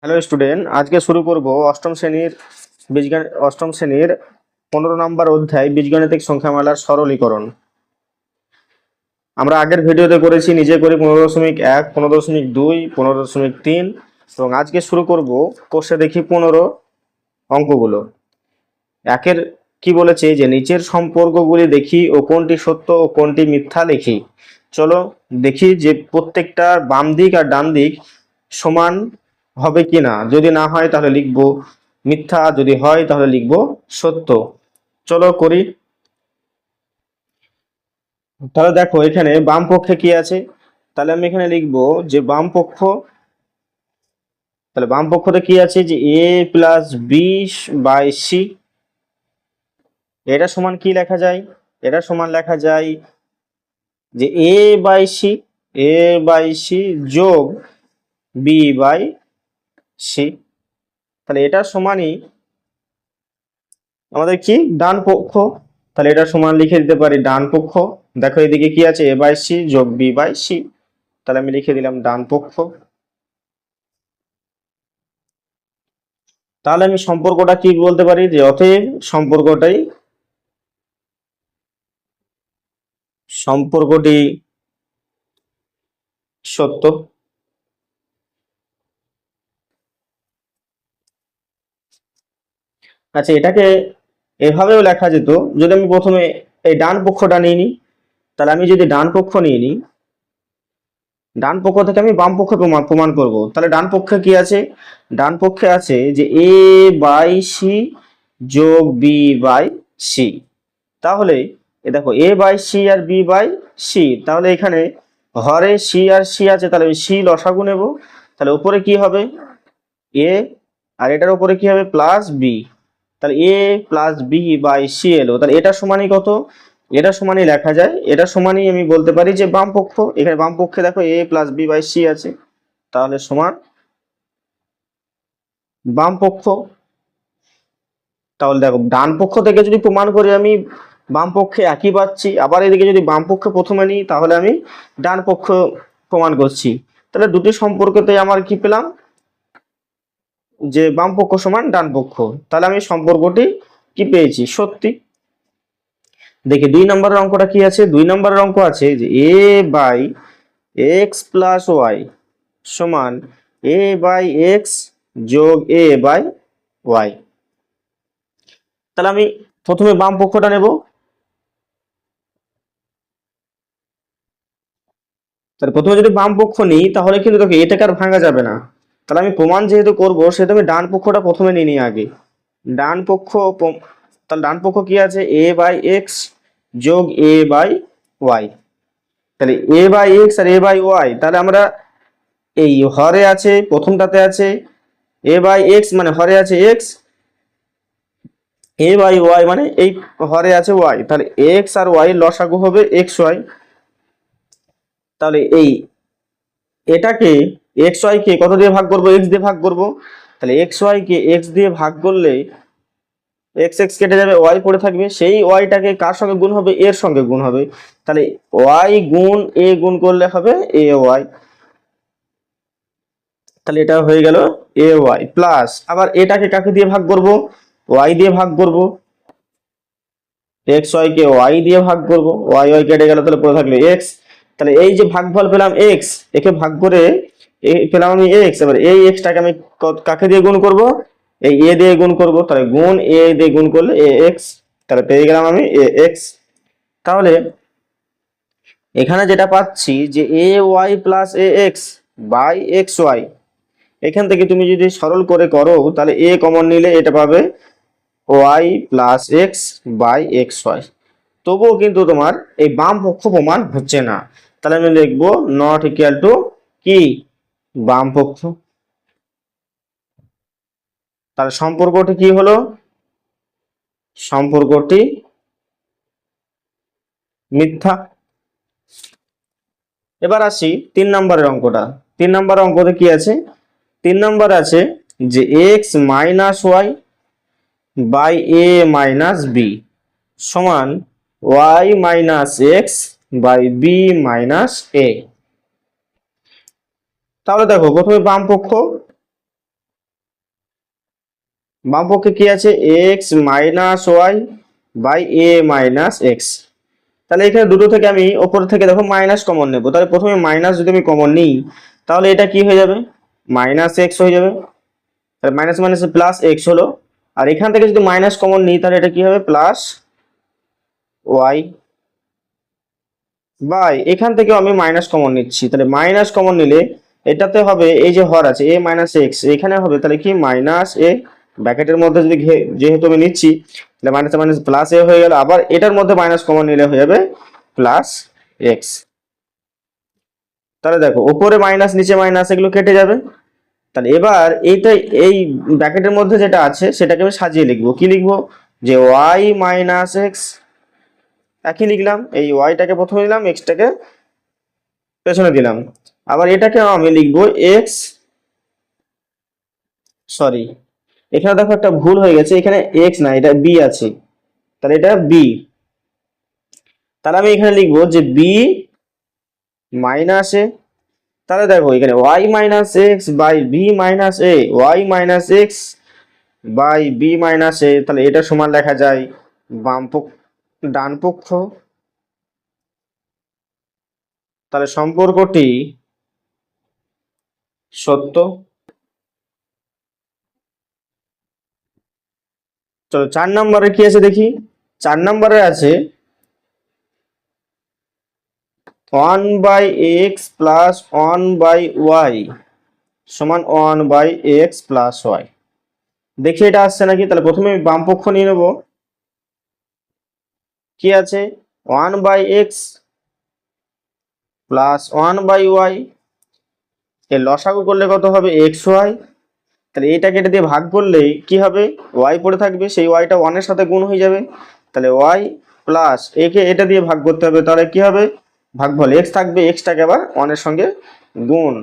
Hello student, আজকে শুরু করব অষ্টম শ্রেণীর 15 নম্বর অধ্যায় বীজগাণিতিক সংখ্যামালার সরলীকরণ। আমরা আগের ভিডিওতে করেছি, নিজে করি 15.1, 15.2, 15.3 এবং আজকে শুরু করব কোষে দেখি 15 অঙ্কগুলো। একের কি বলেছে যে নিচের সম্পর্কগুলি দেখি ও কোনটি সত্য ও কোনটি মিথ্যা লিখি। চলো দেখি যে প্রত্যেকটার বাম দিক আর ডান দিক সমান হবে কি না। যদি না হয় তাহলে লিখব মিথ্যা, যদি হয় তাহলে লিখব সত্য। চলো করি। তাহলে দেখো এখানে বাম পক্ষে কি আছে, তাহলে আমি এখানে লিখব যে বাম পক্ষ। তাহলে বাম পক্ষতে কি আছে যে a plus B by C. এটা সমান কি লেখা যায়? এটা সমান লেখা যায় যে a বাই সি যোগ বি বাই সি। তাহলে এটা সমানই আমাদের কি ডান পক্ষ। তাহলে এটা সমান লিখে দিতে পারি ডান পক্ষ। দেখো এদিকে কি আছে, a বাই সি যোগ বি বাই সি। তাহলে আমি লিখে দিলাম ডান পক্ষ। তাহলে আমি সম্পর্কটা কি বলতে পারি যে অতএব সম্পর্কটি সত্য। আচ্ছা, এটাকে এভাবেও লেখা যেত যদি আমি প্রথমে এই ডান পক্ষটা নিয়ে নিই। তাহলে আমি যদি ডান পক্ষ নিয়ে নিই, ডান পক্ষ থেকে আমি বাম পক্ষ প্রমাণ করব। তাহলে ডান পক্ষে কি আছে? ডান পক্ষে আছে যে a বাই সি যোগ বি বাই সি। তাহলে এ দেখো a বাই সি আর b বাই সি, তাহলে এখানে হরে সি আর সি আছে, তাহলে আমি সি লসাগু নেব। তাহলে উপরে কি হবে a, আর এটার উপরে কি হবে প্লাস বি। তাহলে a plus B by C এলো। তাহলে এটা সমানই কত? এটা সমানই লেখা যায়, এটা সমানই আমি বলতে পারি যে বাম পক্ষ। এখানে বাম পক্ষে দেখো a plus B by C আছে, তাহলে সমান বাম পক্ষ। তাহলে দেখো ডান পক্ষ থেকে যদি প্রমাণ করি আমি বাম পক্ষে একই পাচ্ছি, আবার এদিকে যদি বাম পক্ষ প্রথমে নিই তাহলে আমি ডান পক্ষ প্রমাণ করছি। তাহলে দুটি সম্পর্কতে আমার কি পেলাম যে বাম পক্ষ সমান ডান পক্ষ। তাহলে আমি সম্পর্কটি কি পেয়েছি? সত্যি। দেখি 2 নম্বরের অঙ্কটা কি আছে। 2 নম্বরের অঙ্ক আছে যে a by X plus Y সমান a বাই এক্স যোগ a বাই ওয়াই। তাহলে আমি প্রথমে বাম পক্ষটা নেব। তাহলে প্রথমে যদি বাম পক্ষ নিই তাহলে কিন্তু দেখো এটাকে আর ভাঙা যাবে না। তাহলে আমি প্রমাণ যেহেতু করবো সেহেতু আমি ডান পক্ষটা প্রথমে নিয়ে নিই আগে। ডান পক্ষ তাহলে ডান পক্ষ কি আছে a বাই এক্স যোগ a বাই ওয়াই। তাহলে a বাই এক্স আর a বাই ওয়াই, তাহলে আমরা এই হরে আছে প্রথমটাতে আছে a বাই এক্স মানে হরে আছে এক্স, a বাই ওয়াই মানে এই হরে আছে ওয়াই। তাহলে এক্স আর ওয়াই লসাগু হবে এক্স ওয়াই। তাহলে এটাকে এক্স ওয়াই কে কত দিয়ে ভাগ করব? এক্স দিয়ে ভাগ করব। তাহলে এক্স ওয়াই কে এক্স দিয়ে ভাগ করলে এক্স এক্স কেটে যাবে, ওয়াই পড়ে থাকবে। সেই ওয়াইটাকে কার সঙ্গে গুণ হবে? এর সঙ্গে গুণ হবে। তাহলে ওয়াই গুণ এ গুণ করলে হবে এ ওয়াই। তাহলে এটা হয়ে গেল এ ওয়াই প্লাস, আবার এটাকে কাকে দিয়ে ভাগ করব? ওয়াই দিয়ে ভাগ করব। এক্স ওয়াই কে ওয়াই দিয়ে ভাগ করব, ওয়াই ওয়াই কেটে গেল, তাহলে পড়ে থাকলো এক্স। তাহলে এই যে ভাগফল পেলাম এক্স, একে ভাগ করে পেলাম আমি এক্স। এবার এই এক্সটাকে আমি কাকে দিয়ে গুণ করব? এই এ দিয়ে গুণ করব। তাহলে গুণ এ দিয়ে গুণ করলে এ এক্স, তাহলে পেয়ে গেলাম আমি এ এক্স। তাহলে এখানে যেটা পাচ্ছি যে A Y plus A X by X Y, এখান থেকে তুমি যদি সরল করে করো তাহলে এ কমন নিলে এটা পাবে Y plus X by X Y. তবুও কিন্তু তোমার এই বাম পক্ষ প্রমাণ হচ্ছে না। তাহলে আমি লিখবো নট ইকুয়াল টু কি বাম পক্ষ। তাহলে সম্পর্কটি কি হলো? সম্পর্কটি মিথ্যা। এবার আসি 3 নম্বরের অঙ্কটা। 3 নম্বরের অঙ্কতে কি আছে? 3 নম্বর আছে যে X minus Y by A minus B সমান Y minus X by B minus A. তাহলে দেখো প্রথমে বাম পক্ষ, বাম পক্ষে কি আছে, X minus Y by A minus X. তাহলে এখানে দুটো থেকে আমি ওপর থেকে দেখো মাইনাস কমন নেবো, তাহলে প্রথমে মাইনাস যদি আমি কমন নিই তাহলে এটা কি হয়ে যাবে, মাইনাস এক্স হয়ে যাবে। তাহলে মাইনাস মাইনাস প্লাস এক্স হলো। আর এখান থেকে যদি মাইনাস কমন নিই তাহলে এটা কি হবে, প্লাস ওয়াই বাই, এখান থেকেও আমি মাইনাস কমন নিচ্ছি, তাহলে মাইনাস কমন নিলে এটাতে হবে এই যে হর আছে এ মাইনাস এক্স, এখানে হবে তাহলে কি মাইনাস এ, ব্র্যাকেটের মধ্যে যদি যেহেতু আমি নিচ্ছি তাহলে মাইনাস মাইনাস প্লাস এ হয়ে গেল, আবার এটার মধ্যে মাইনাস কমন নিলে হয়ে যাবে প্লাস এক্স। তাহলে দেখো উপরে মাইনাস নিচে মাইনাস এগুলো কেটে যাবে। তাহলে এবার এইটাই এই ব্র্যাকেটের মধ্যে যেটা আছে সেটাকে আমি সাজিয়ে লিখবো, কি লিখবো, যে ওয়াই মাইনাস এক্স, একই লিখলাম, এই ওয়াইটাকে প্রথমে নিলাম এক্সটাকে পেছনে দিলাম। আবার এটাকে আমি লিখবো এক্স, সরি এখানে দেখো একটা ভুল হয়ে গেছে, এখানে এক্স না এটা বি আছে, তাহলে এটা বি। তাহলে আমি এখানে লিখবো যে বি মাইনাস এ, তাহলে দেখো এখানে Y minus X by B minus A, Y minus X by B minus A, তাহলে এটা সমান লেখা যায় বাম পক্ষ ডান পক্ষ। তাহলে সম্পর্কটি সত্য। চলো 4 নম্বরে কি আছে দেখি। 4 নম্বরে আছে 1 by X plus 1 by Y সমান 1 বাই এক্স প্লাস ওয়াই। দেখি এটা আসছে নাকি। তাহলে প্রথমে আমি বাম পক্ষ নিয়ে নেব, কি আছে 1 by X plus 1 by Y, এর লসাগু করলে কত হবে এক্স ওয়াই। তাহলে এইটাকে এটা দিয়ে ভাগ করলেই কি হবে, ওয়াই পড়ে থাকবে, সেই ওয়াইটা 1 এর সাথে গুণ হয়ে যাবে। তাহলে ওয়াই প্লাস একে এটা দিয়ে ভাগ করতে হবে, তাহলে কি হবে ভাগফল এক্স থাকবে, এক্সটাকে আবার 1 এর সঙ্গে গুণ।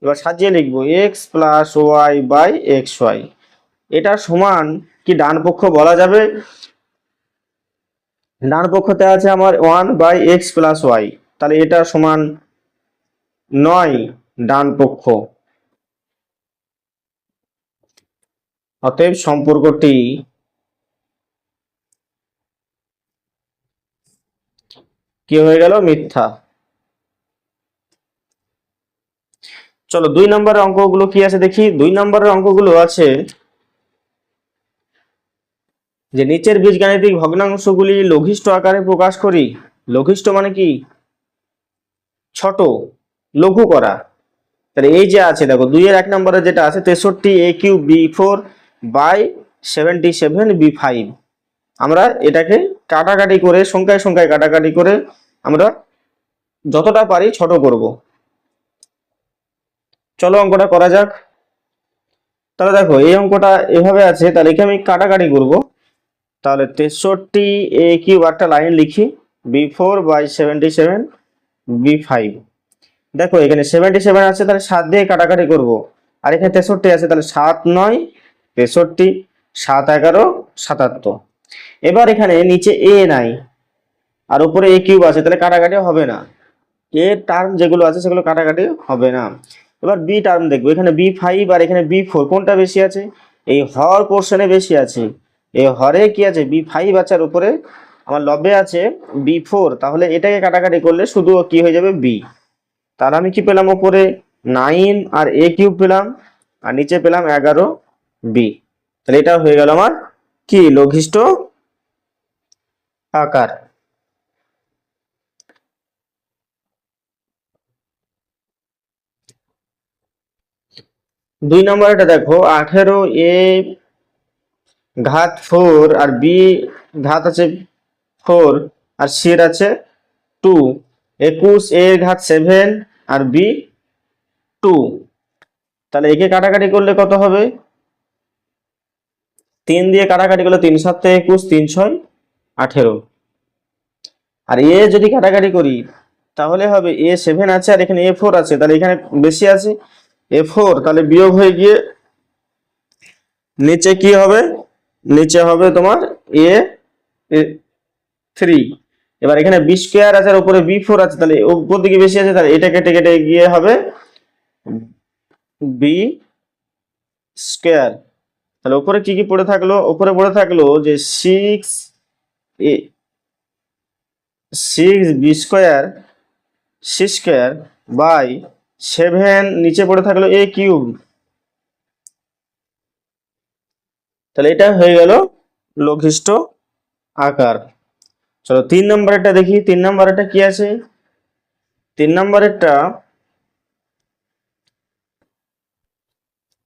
এবার সাজিয়ে লিখবো X plus Y by X Y. এটা সমান কি ডান পক্ষ বলা যাবে, ডান পক্ষতে আছে আমার 1 বাই এক্স প্লাস ওয়াই, তাহলে এটা সমান 9 ডান পক্ষ। অতএব সম্পর্কটি কি হয়ে গেল, মিথ্যা। চলো 2 নম্বরের অঙ্কগুলো কি আছে দেখি। 2 নম্বরের অঙ্কগুলো আছে যে নিচের বীজগাণিতিক ভগ্নাংশগুলি লঘিষ্ঠ আকারে প্রকাশ করি। লঘিষ্ঠ মানে কি, ছোট, লঘু করা। তাহলে এই যে আছে দেখো 2 এর 1 নম্বরে যেটা আছে 63 এ কিউ বি 4 বাই 77 বি 5, আমরা এটাকে কাটাকাটি করে সংখ্যায় সংখ্যায় কাটাকাটি করে আমরা যতটা পারি ছোট করব। চলো অঙ্কটা করা যাক। তাহলে দেখো এই অঙ্কটা এভাবে আছে, তাহলে এখানে আমি কাটাকাটি করব। তাহলে 63 এ কিউব একটা লাইন লিখি, বি 4 বাই 77 বি 5। দেখো এখানে 77 আছে, তাহলে 7 দিয়ে কাটাকাটি করব। আর এখানে 63 আছে, তাহলে 7 9 63, 7 11 77। এবার এখানে নিচে এ নাই আর উপরে এ কিউব আছে, তাহলে কাটাকাটি হবে না, এ টার্ম যেগুলো আছে সেগুলো কাটাকাটি হবে না। এবার বি টার্ম দেখবো, এখানে বি 5 আর এখানে বি 4, কোনটা বেশি আছে, এই হর পোর্শনে বেশি আছে। এই হরে কি আছে বি 5 আছে আর উপরে আমার লবে আছে বি 4, তাহলে এটাকে কাটাকাটি করলে শুধু কি হয়ে যাবে বি। তাহলে আমি কি পেলাম, উপরে 9 আর এ কিউব পেলাম আর নিচে পেলাম 11 বি। তাহলে এটা হয়ে গেল আমার কি লঘিষ্ঠ আকার। দুই নম্বর এটা দেখো 18 এ ঘাত 4 আর বি ঘাত আছে 4 আর সি এর আছে 2, 21 এ ঘাত 7 আর বি 2। তাহলে একে কাটাকাটি করলে কত হবে, 3 দিয়ে কাটাকাটি করলে 3 7 21, 3 6 18। আর এ যদি কাটাকাটি করি তাহলে হবে এ 7 আছে আর এখানে এ 4 আছে, তাহলে এখানে বেশি আছে এ 4, তাহলে বিয়োগ হয়ে গিয়ে নিচে কি হবে, নিচে হবে তোমার এ 3। এবার এখানে বি স্কোয়ার আছে আর উপরে বি 4 আছে, তাহলে উপর দিকে বেশি আছে, তাহলে এটা কেটে কেটে গিয়ে হবে বি স্কোয়ার। তাহলে উপরে কি কি পড়ে থাকলো? উপরে পড়ে থাকলো যে এ 6b² c² বাই 7, নিচে পড়ে থাকলো a³। তাহলে এটা হয়ে গেল লঘিষ্ঠ আকার। চলো 3 নম্বরেরটা দেখি। 3 নম্বরেরটা কি আছে? 3 নম্বরেরটা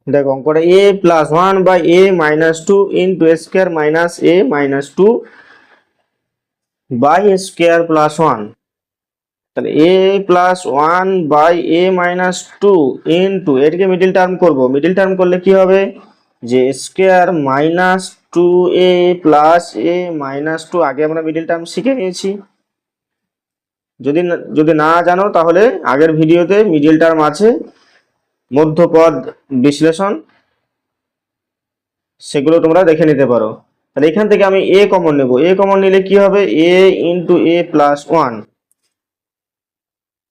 দেখো অঙ্কটা a+1/a-2 into a² minus a-2 by a² plus 1। তাহলে a+1/a-2 ইন্টু, এটাকে মিডিল টার্ম করব। মিডিল টার্ম করলে কি হবে যে a² - 2a প্লাস a-2, আগে আমরা মিডিল টার্ম শিখে নিয়েছি। যদি না জানো তাহলে আগের ভিডিওতে মিডিল টার্ম আছে, মধ্যপদ বিশ্লেষণ, সেগুলো তোমরা দেখে নিতে পারো। তাহলে এখান থেকে আমি a কমন নেব। a কমন নিলে কি হবে? a into a+1।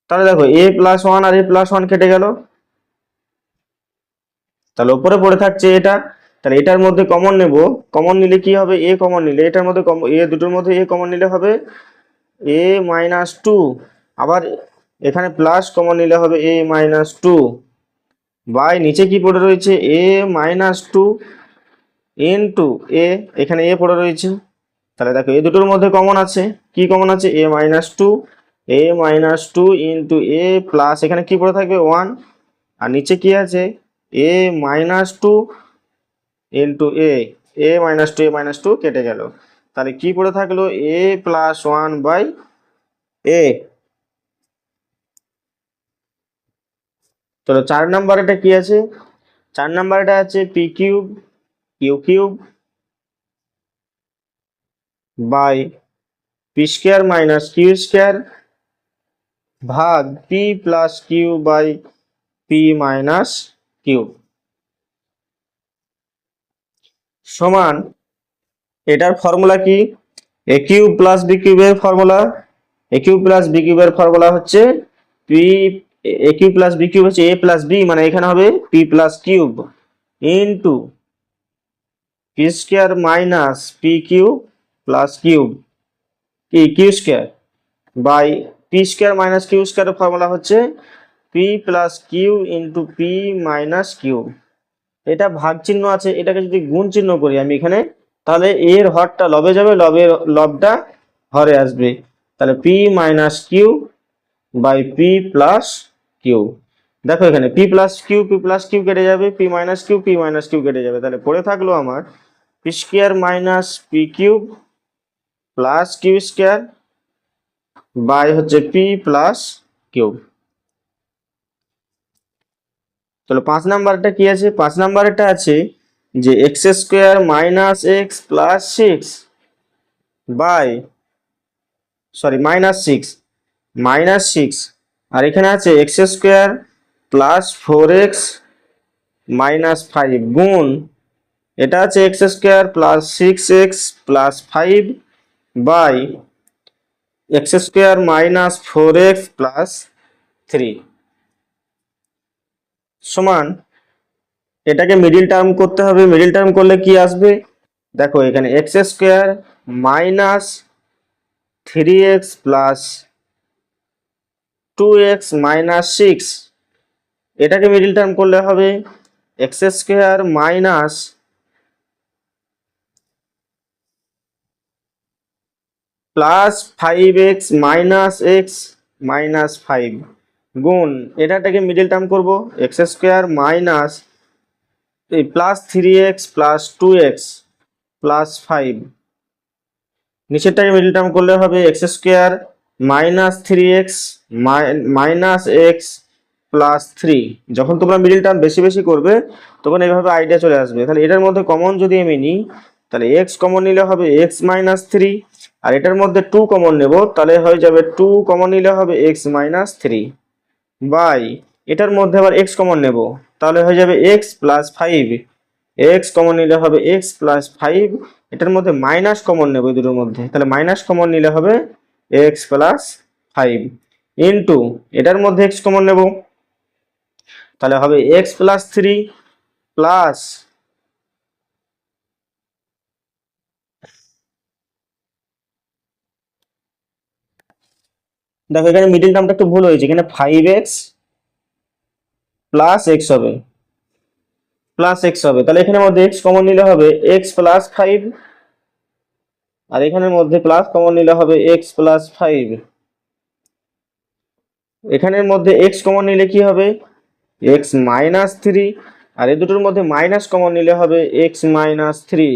তাহলে দেখো a+1 আর a+1 কেটে গেল। তাহলে উপরে পড়ে থাকছে এটা। তাহলে এটার মধ্যে কমন নেব। কমন নিলে কি হবে? a কমন নিলে এটার মধ্যে দুটোর মধ্যে a কমন নিলে হবে a-2। আবার এখানে প্লাস কমন নিলে হবে a-2 বাই নিচে কি পড়ে রয়েছে a-2 ইন্টু a, এখানে a পড়ে রয়েছে। তাহলে দেখো এই দুটোর মধ্যে কমন আছে। কি কমন আছে? a-2, a-2 into a plus এখানে কি পড়ে থাকবে 1, আর নিচে কি আছে a-2 ইন্টু a-2 কেটে গেল। তাহলে কি পড়ে থাকলো a+1/a। তো 4 নাম্বার এটা কি আছে? 4 নাম্বার এটা আছে p³ q³ by p² minus q² ভাগ p plus q by p minus q সমান, এটার ফর্মুলা কি? a³ প্লাস b³ এর ফর্মুলা, a³ প্লাস b³ এর ফর্মুলা হচ্ছে p, a³ প্লাস b³ হচ্ছে a প্লাস b, মানে এখানে হবে p plus cube into p² minus pq plus cube q² by p² minus q² এর ফর্মুলা হচ্ছে p plus Q into p minus Q. এটা ভাগ চিহ্ন আছে, এটাকে যদি গুণ চিহ্ন করি আমি এখানে, তাহলে এর হরটা লবে যাবে, লবটা হরে আসবে। তাহলে p minus Q by p plus Q. দেখো এখানে p প্লাস কিউ কেটে যাবে, p মাইনাস কিউ কেটে যাবে। তাহলে পড়ে থাকলো আমার p² minus p³ plus q² by হচ্ছে p প্লাস কিউ। তাহলে 5 নাম্বারটা কি আছে? 5 নাম্বারটা আছে যে x² minus X plus 6 by, sorry minus six, আর এখানে আছে x² প্লাস 4x মাইনাস 5 গুণ, এটা আছে x² plus 6x plus 5 by x² minus 4x plus 3 সমান, এটাকে মিডিল টার্ম করতে হবে। মিডিল টার্ম করলে কি আসবে? দেখো এখানে x² minus 3x plus 2x minus 6, এটাকে মিডিল টার্ম করলে হবে x² minus plus 5x minus X minus 5 গুণ, এটাকে মিডিল টার্ম করব x² মাইনাস এই plus 3x plus 2x plus 5, নিচেরটাকে মিডিল টার্ম করলে হবে x² minus 3x minus X plus 3। যখন তোমরা মিডিল টার্ম বেশি বেশি করবে তখন এইভাবে আইডিয়া চলে আসবে। তাহলে এটার মধ্যে কমন যদি আমি নিই, তাহলে x কমন নিলে হবে x মাইনাস 3, আর এটার মধ্যে 2 কমন নেব, তাহলে হয়ে যাবে 2 কমন নিলে হবে x মাইনাস 3 বাই এটার মধ্যে আবার x কমন নেব, তাহলে হয়ে যাবে x প্লাস 5, x কমন নিলে হবে x প্লাস 5, এটার মধ্যে মাইনাস কমন নেব এই দুটোর মধ্যে, তাহলে মাইনাস কমন নিলে হবে x প্লাস 5 ইন্টু এটার মধ্যে x কমন নেব, তাহলে হবে x প্লাস 3 প্লাস দেখো এখানে মিডিল টার্মটা একটু ভুল হয়েছে, এখানে 5x প্লাস এক্স হবে, তাহলে এখানের মধ্যে এক্স কমন নিলে হবে এক্স প্লাস 5, আর এখানের মধ্যে প্লাস কমন নিলে হবে এক্স প্লাস 5। এখানের মধ্যে এক্স কমন নিলে কি হবে এক্স মাইনাস 3, আর এই দুটোর মধ্যে মাইনাস কমন নিলে হবে এক্স মাইনাস 3।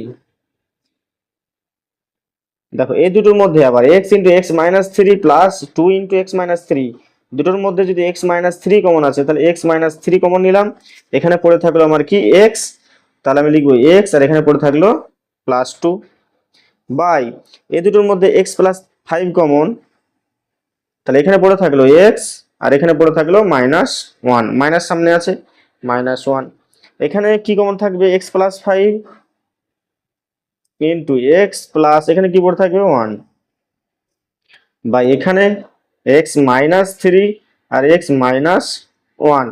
দেখো এই দুটোর মধ্যে আবার x into X minus 3 plus 2 into X minus 3, দুটোর মধ্যে যদি এক্স মাইনাস 3 কমন আছে তাহলে এক্স মাইনাস 3 কমন নিলাম, এখানে পড়ে থাকলো আমার কি এক্স, তাহলে আমি লিখবো এক্স, আর এখানে পড়ে থাকলো প্লাস 2 বাই এই দুটোর মধ্যে এক্স প্লাস 5 কমন, তাহলে এখানে পড়ে থাকলো এক্স, আর এখানে পড়ে থাকলো মাইনাস 1, মাইনাস সামনে আছে মাইনাস 1। এখানে কি কমন থাকবে x plus 5 into X plus এখানে কি পড়ে থাকবে 1 বাই এখানে এক্স মাইনাস 3 আর এক্স মাইনাস 1।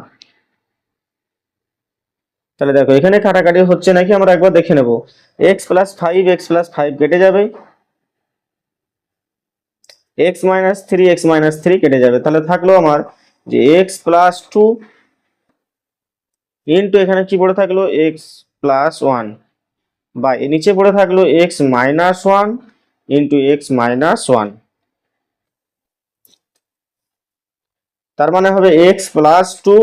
তাহলে দেখো এখানে কাটাকাটি হচ্ছে নাকি আমরা একবার দেখে নেব। এক্স প্লাস 5 কেটে যাবে, এক্স মাইনাস 3 কেটে যাবে, তাহলে থাকলো আমার যে এক্স প্লাস 2 ইন্টু এখানে কি পড়ে থাকলো এক্স প্লাস 1 বা এর নিচে পড়ে থাকলো X minus 1 into X minus 1। তার মানে হবে X plus 2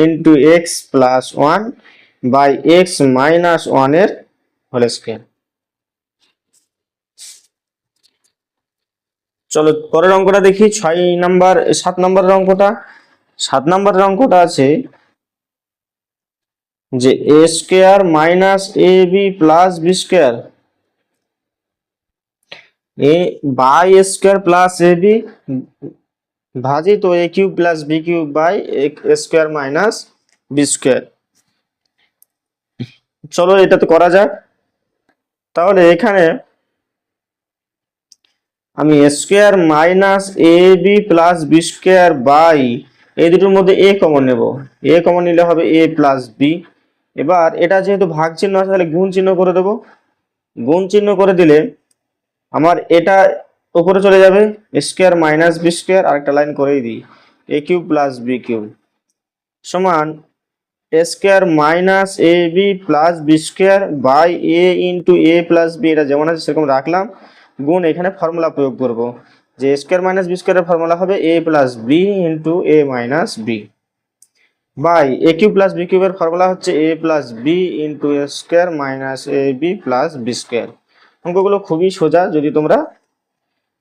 into X plus 1 by X minus 1 এর হোল স্কয়ার। চলো পরের অঙ্কটা দেখি 7 নম্বরের অঙ্কটা। 7 নম্বরের অঙ্কটা আছে যে A square minus A B plus B square A by A square plus A B ভাজিত A cube plus B cube by A square minus B square. চলো এটা তো করা যাক। তাহলে এখানে আমি A square minus A B plus B square by এই দুটোর মধ্যে এ কমন নেব, এ কমন নিলে হবে এ প্লাস বি। এবার এটা যেহেতু ভাগ চিহ্ন আছে তাহলে গুণ চিহ্ন করে দেবো, গুণ চিহ্ন করে দিলে আমার এটা উপরে চলে যাবে স্কয়ার মাইনাস বি স্কয়ার, আরেকটা লাইন করেই দিই A cube plus B cube সমান A square minus A B plus B square by A into A plus B, এটা যেমন আছে সেরকম রাখলাম, গুণ এখানে ফর্মুলা প্রয়োগ করব যে স্কয়ার মাইনাস বি স্কয়ারের ফর্মুলা হবে A plus B into A minus B by A cube plus B কিউবের ফর্মুলা হচ্ছে A plus B into A square minus A B plus B square. অঙ্কগুলো খুবই সোজা যদি তোমরা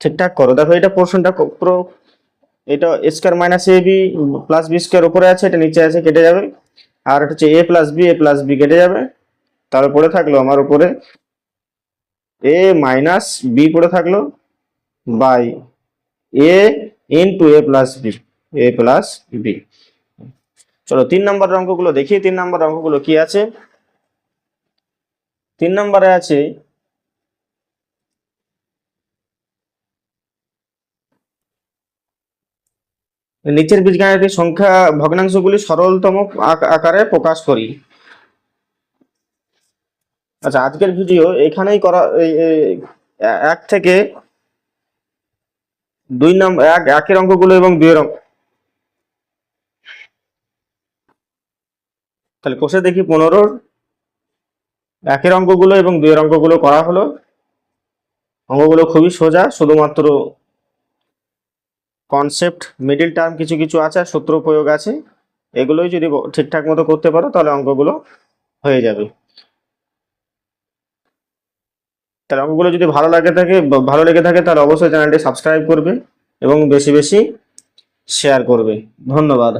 ঠিকঠাক করো। দেখো এটা পোর্শনটা পুরো এটা square minus A B plus B square উপরে আছে, এটা নিচে আছে কেটে যাবে, আর এটা হচ্ছে এ প্লাস বি কেটে যাবে, তারপরে থাকলো আমার উপরে এ মাইনাস বি পড়ে থাকলো by A into A plus B. চলো 3 নম্বর অঙ্কগুলো দেখি। 3 নম্বর অঙ্কগুলো কি আছে? 3 নম্বরে আছে নিচের বীজগাণিতিক সংখ্যা ভগ্নাংশগুলি সরলতম আকারে প্রকাশ করি। আচ্ছা আজকের ভিডিও এখানেই করা, 1 থেকে 2 নম্বর একের অঙ্কগুলো এবং 2 এর অঙ্ক, তাহলে কোষে দেখি 15 একের অঙ্কগুলো এবং 2 এর অঙ্কগুলো করা হলো। অঙ্কগুলো খুবই সোজা, শুধুমাত্র কনসেপ্ট মিডিল টার্ম কিছু কিছু আছে আর সূত্র প্রয়োগ আছে, এগুলোই যদি ঠিকঠাক মতো করতে পারো তাহলে অঙ্কগুলো হয়ে যাবে। তাহলে অঙ্কগুলো যদি ভালো লেগে থাকে তাহলে অবশ্যই চ্যানেলটি সাবস্ক্রাইব করবে এবং বেশি বেশি শেয়ার করবে। ধন্যবাদ।